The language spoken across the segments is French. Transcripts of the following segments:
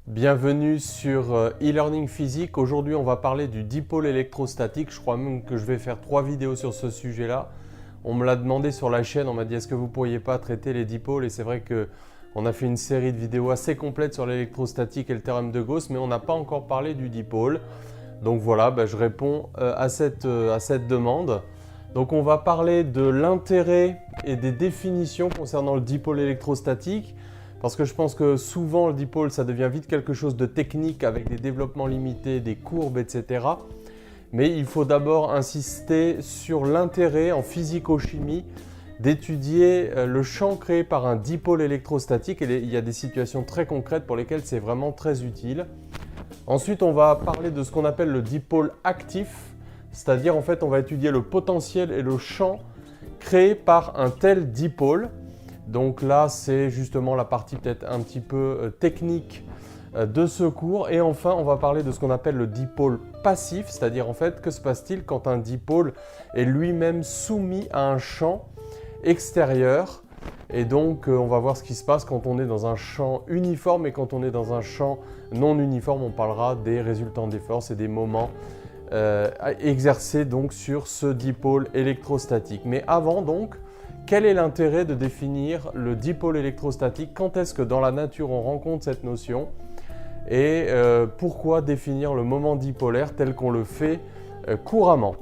Bienvenue sur e-learning physique. Aujourd'hui, on va parler du dipôle électrostatique. Je crois même que je vais faire 3 vidéos sur ce sujet-là. On me l'a demandé sur la chaîne, on m'a dit est-ce que vous ne pourriez pas traiter les dipôles? Et c'est vrai qu'on a fait une série de vidéos assez complètes sur l'électrostatique et le théorème de Gauss, mais on n'a pas encore parlé du dipôle. Donc voilà, je réponds à cette demande. Donc on va parler de l'intérêt et des définitions concernant le dipôle électrostatique. Parce que je pense que souvent le dipôle, ça devient vite quelque chose de technique avec des développements limités, des courbes, etc. Mais il faut d'abord insister sur l'intérêt en physico-chimie d'étudier le champ créé par un dipôle électrostatique. Et il y a des situations très concrètes pour lesquelles c'est vraiment très utile. Ensuite, on va parler de ce qu'on appelle le dipôle actif. C'est-à-dire, en fait, on va étudier le potentiel et le champ créé par un tel dipôle. Donc là, c'est justement la partie peut-être un petit peu technique de ce cours. Et enfin, on va parler de ce qu'on appelle le dipôle passif, c'est-à-dire en fait, que se passe-t-il quand un dipôle est lui-même soumis à un champ extérieur. Et donc, on va voir ce qui se passe quand on est dans un champ uniforme et quand on est dans un champ non uniforme. On parlera des résultants des forces et des moments exercés donc sur ce dipôle électrostatique. Mais avant donc, quel est l'intérêt de définir le dipôle électrostatique? Quand est-ce que dans la nature on rencontre cette notion? Et pourquoi définir le moment dipolaire tel qu'on le fait couramment?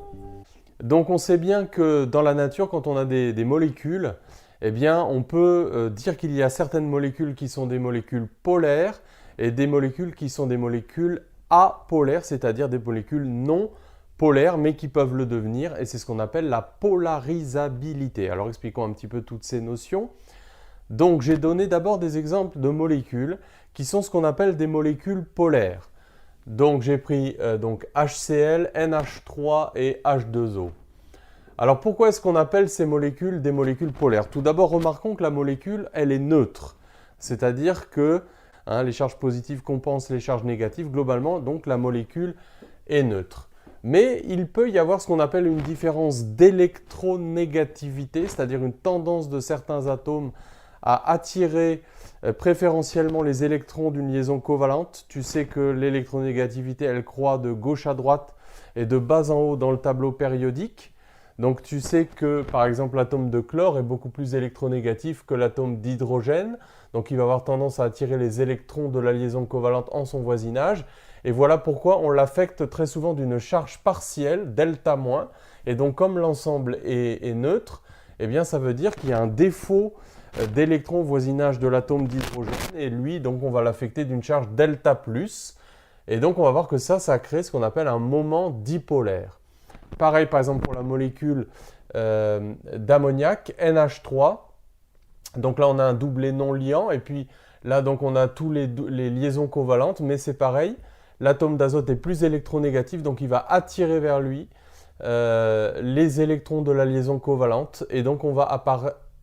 Donc on sait bien que dans la nature, quand on a des molécules, eh bien on peut dire qu'il y a certaines molécules qui sont des molécules polaires et des molécules qui sont des molécules apolaires, c'est-à-dire des molécules non polaires, mais qui peuvent le devenir, et c'est ce qu'on appelle la polarisabilité. Alors expliquons un petit peu toutes ces notions. Donc j'ai donné d'abord des exemples de molécules qui sont ce qu'on appelle des molécules polaires. Donc j'ai pris HCl, NH3 et H2O. Alors pourquoi est-ce qu'on appelle ces molécules des molécules polaires? Tout d'abord, remarquons que la molécule, elle est neutre, c'est-à-dire que les charges positives compensent les charges négatives. Globalement, donc la molécule est neutre. Mais il peut y avoir ce qu'on appelle une différence d'électronégativité, c'est-à-dire une tendance de certains atomes à attirer préférentiellement les électrons d'une liaison covalente. Tu sais que l'électronégativité, elle croît de gauche à droite et de bas en haut dans le tableau périodique. Donc tu sais que par exemple l'atome de chlore est beaucoup plus électronégatif que l'atome d'hydrogène. Donc il va avoir tendance à attirer les électrons de la liaison covalente en son voisinage. Et voilà pourquoi on l'affecte très souvent d'une charge partielle, delta-. Et donc comme l'ensemble est neutre, eh bien ça veut dire qu'il y a un défaut d'électrons au voisinage de l'atome d'hydrogène. Et lui, donc on va l'affecter d'une charge delta+. Et donc on va voir que ça crée ce qu'on appelle un moment dipolaire. Pareil par exemple pour la molécule d'ammoniac, NH3. Donc là on a un doublet non liant. Et puis là donc on a tous les liaisons covalentes, mais c'est pareil. L'atome d'azote est plus électronégatif, donc il va attirer vers lui les électrons de la liaison covalente. Et donc on va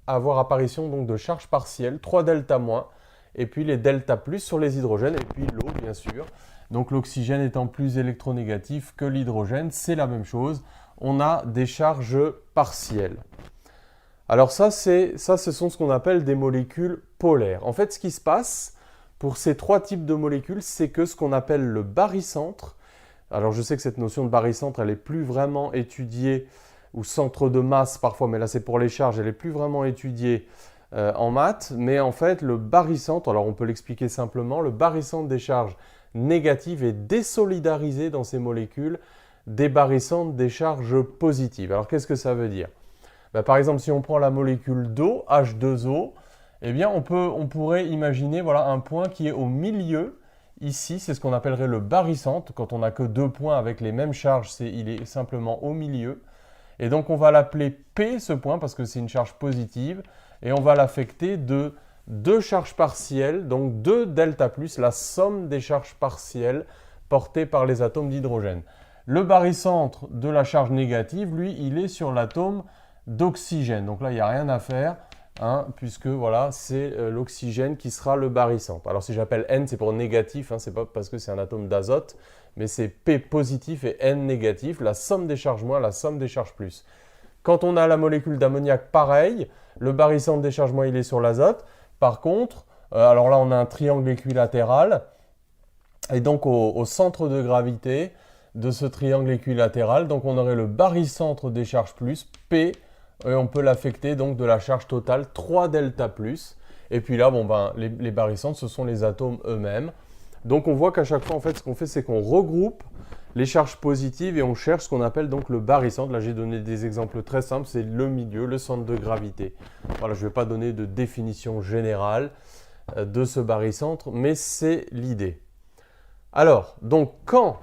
avoir apparition donc, de charges partielles, 3 delta-, et puis les delta+ sur les hydrogènes, et puis l'eau bien sûr. Donc l'oxygène étant plus électronégatif que l'hydrogène, c'est la même chose. On a des charges partielles. Alors ça, ce sont ce qu'on appelle des molécules polaires. En fait, ce qui se passe pour ces 3 types de molécules, c'est que ce qu'on appelle le barycentre, alors je sais que cette notion de barycentre, elle n'est plus vraiment étudiée, ou centre de masse parfois, mais là c'est pour les charges, elle n'est plus vraiment étudiée en maths, mais en fait le barycentre, alors on peut l'expliquer simplement, le barycentre des charges négatives est désolidarisé dans ces molécules des barycentres des charges positives. Alors qu'est-ce que ça veut dire? Par exemple, si on prend la molécule d'eau, H2O, eh bien, on pourrait imaginer un point qui est au milieu. Ici, c'est ce qu'on appellerait le barycentre. Quand on n'a que 2 points avec les mêmes charges, il est simplement au milieu. Et donc, on va l'appeler P, ce point, parce que c'est une charge positive. Et on va l'affecter de 2 charges partielles, donc 2 delta+, la somme des charges partielles portées par les atomes d'hydrogène. Le barycentre de la charge négative, lui, il est sur l'atome d'oxygène. Donc là, il n'y a rien à faire, puisque voilà, c'est l'oxygène qui sera le barycentre. Alors si j'appelle N, c'est pour négatif, c'est pas parce que c'est un atome d'azote, mais c'est P positif et N négatif, la somme des charges moins, la somme des charges plus. Quand on a la molécule d'ammoniac, pareil, le barycentre des charges moins, il est sur l'azote. Par contre, alors là, on a un triangle équilatéral. Et donc au centre de gravité de ce triangle équilatéral, donc on aurait le barycentre des charges plus, P, et on peut l'affecter donc de la charge totale 3 delta plus. Et puis là, les barycentres, ce sont les atomes eux-mêmes. Donc on voit qu'à chaque fois, en fait, ce qu'on fait, c'est qu'on regroupe les charges positives et on cherche ce qu'on appelle donc le barycentre. Là, j'ai donné des exemples très simples, c'est le milieu, le centre de gravité. Voilà, je ne vais pas donner de définition générale de ce barycentre, mais c'est l'idée. Alors, donc quand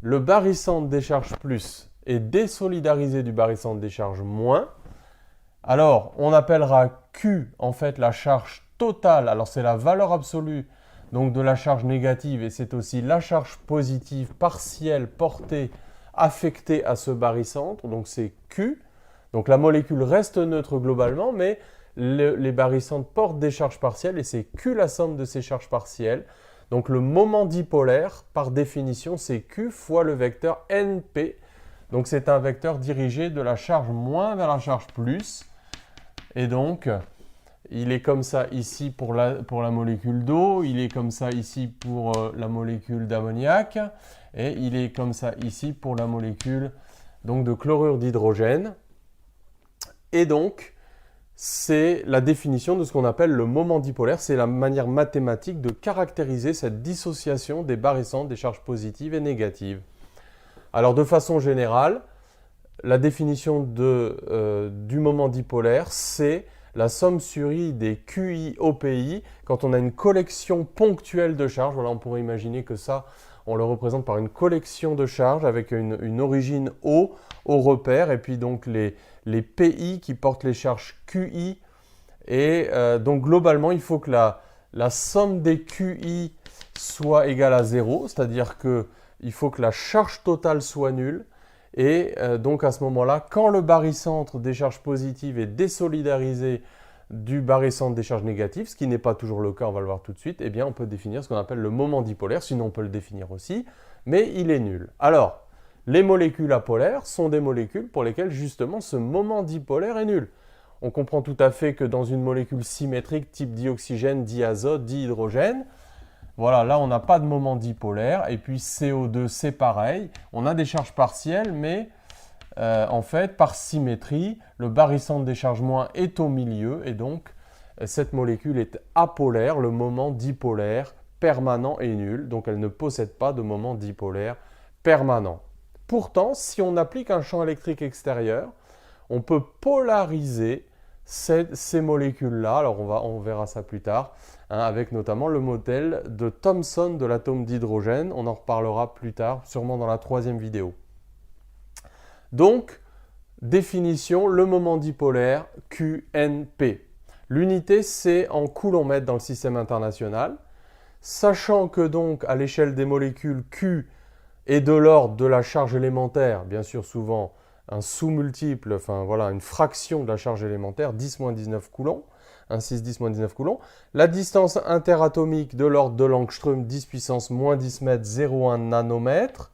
le barycentre des charges plus est désolidarisé du barycentre des charges moins, alors on appellera Q en fait la charge totale. Alors c'est la valeur absolue donc de la charge négative et c'est aussi la charge positive partielle portée affectée à ce barycentre. Donc c'est Q. Donc la molécule reste neutre globalement, mais les barycentres portent des charges partielles et c'est Q la somme de ces charges partielles. Donc le moment dipolaire, par définition, c'est Q fois le vecteur NP. Donc c'est un vecteur dirigé de la charge moins vers la charge plus. Et donc, il est comme ça ici pour la molécule d'eau, il est comme ça ici pour la molécule d'ammoniac, et il est comme ça ici pour la molécule donc, de chlorure d'hydrogène. Et donc, c'est la définition de ce qu'on appelle le moment dipolaire. C'est la manière mathématique de caractériser cette dissociation des barycentres des charges positives et négatives. Alors de façon générale, la définition du moment dipolaire, c'est la somme sur I des QI OPI quand on a une collection ponctuelle de charges. Voilà, on pourrait imaginer que ça, on le représente par une collection de charges avec une origine O au repère et puis donc les PI qui portent les charges QI. Et donc globalement, il faut que la somme des QI soit égale à 0, c'est-à-dire qu'il faut que la charge totale soit nulle. Et donc à ce moment-là, quand le barycentre des charges positives est désolidarisé du barycentre des charges négatives, ce qui n'est pas toujours le cas, on va le voir tout de suite, eh bien on peut définir ce qu'on appelle le moment dipolaire, sinon on peut le définir aussi, mais il est nul. Alors, les molécules apolaires sont des molécules pour lesquelles justement ce moment dipolaire est nul. On comprend tout à fait que dans une molécule symétrique type dioxygène, diazote, dihydrogène, voilà, là on n'a pas de moment dipolaire, et puis CO2 c'est pareil, on a des charges partielles, mais en fait par symétrie, le barycentre des charges moins est au milieu, et donc cette molécule est apolaire, le moment dipolaire permanent est nul, donc elle ne possède pas de moment dipolaire permanent. Pourtant, si on applique un champ électrique extérieur, on peut polariser ces molécules-là, alors on verra ça plus tard, avec notamment le modèle de Thomson de l'atome d'hydrogène. On en reparlera plus tard, sûrement dans la 3e vidéo. Donc, définition, le moment dipolaire QNP. L'unité, c'est en coulomètres dans le système international. Sachant que donc, à l'échelle des molécules, Q est de l'ordre de la charge élémentaire, bien sûr souvent un sous-multiple, enfin voilà, une fraction de la charge élémentaire, 10-19 coulombs, 1,6-10-19 coulombs. La distance interatomique de l'ordre de l'angstrom, 10 puissance moins 10 mètres, 0,1 nanomètre.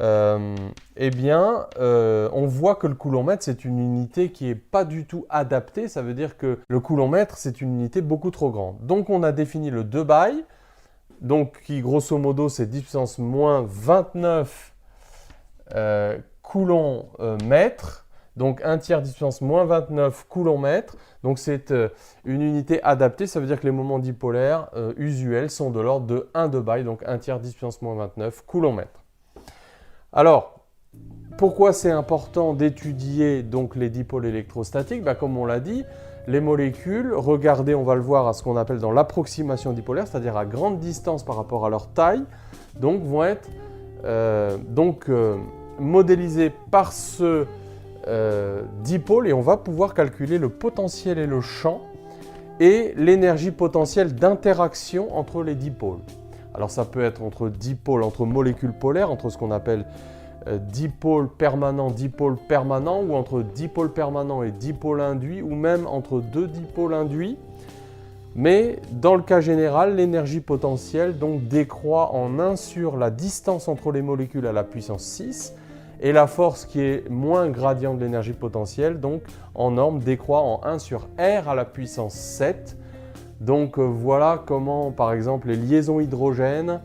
Eh bien, on voit que le coulomètre, c'est une unité qui n'est pas du tout adaptée. Ça veut dire que le coulomètre, c'est une unité beaucoup trop grande. Donc, on a défini le 2 by, donc qui, grosso modo, c'est 10 puissance moins 29 coulomb mètre, donc 1 tiers 10 puissance moins 29 coulomb mètre. Donc c'est une unité adaptée, ça veut dire que les moments dipolaires usuels sont de l'ordre de 1 de by, donc 1 tiers 10 puissance moins 29 coulomb mètre. Alors, pourquoi c'est important d'étudier donc les dipôles électrostatiques? Comme on l'a dit, les molécules, regardez, on va le voir à ce qu'on appelle dans l'approximation dipolaire, c'est-à-dire à grande distance par rapport à leur taille, donc vont être modélisées par ce dipôle et on va pouvoir calculer le potentiel et le champ et l'énergie potentielle d'interaction entre les dipôles. Alors ça peut être entre dipôles, entre molécules polaires, entre ce qu'on appelle dipôle permanent, ou entre dipôle permanent et dipôle induit, ou même entre deux dipôles induits. Mais dans le cas général, l'énergie potentielle donc décroît en 1 sur la distance entre les molécules à la puissance 6 et la force qui est moins gradient de l'énergie potentielle, donc en norme, décroît en 1 sur R à la puissance 7. Donc voilà comment, par exemple, les liaisons hydrogènes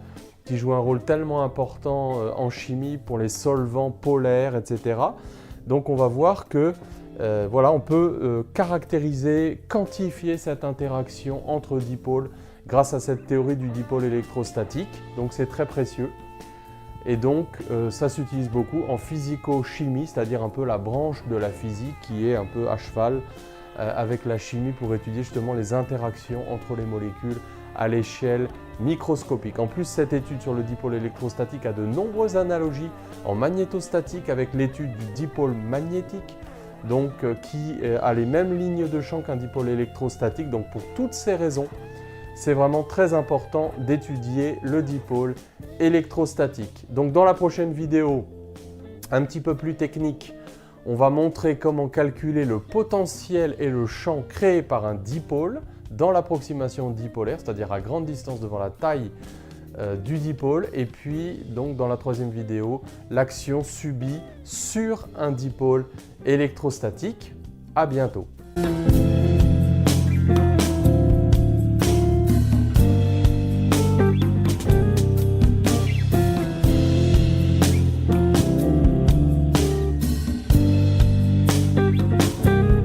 qui joue un rôle tellement important en chimie pour les solvants polaires, etc. Donc on va voir que voilà, on peut caractériser, quantifier cette interaction entre dipôles grâce à cette théorie du dipôle électrostatique. Donc c'est très précieux. Et donc ça s'utilise beaucoup en physico-chimie, c'est-à-dire un peu la branche de la physique qui est un peu à cheval avec la chimie pour étudier justement les interactions entre les molécules à l'échelle microscopique. En plus, cette étude sur le dipôle électrostatique a de nombreuses analogies en magnétostatique avec l'étude du dipôle magnétique, donc qui a les mêmes lignes de champ qu'un dipôle électrostatique. Donc pour toutes ces raisons, c'est vraiment très important d'étudier le dipôle électrostatique. Donc dans la prochaine vidéo, un petit peu plus technique, on va montrer comment calculer le potentiel et le champ créés par un dipôle dans l'approximation dipolaire, c'est-à-dire à grande distance devant la taille du dipôle. Et puis, donc, dans la troisième vidéo, l'action subie sur un dipôle électrostatique. À bientôt.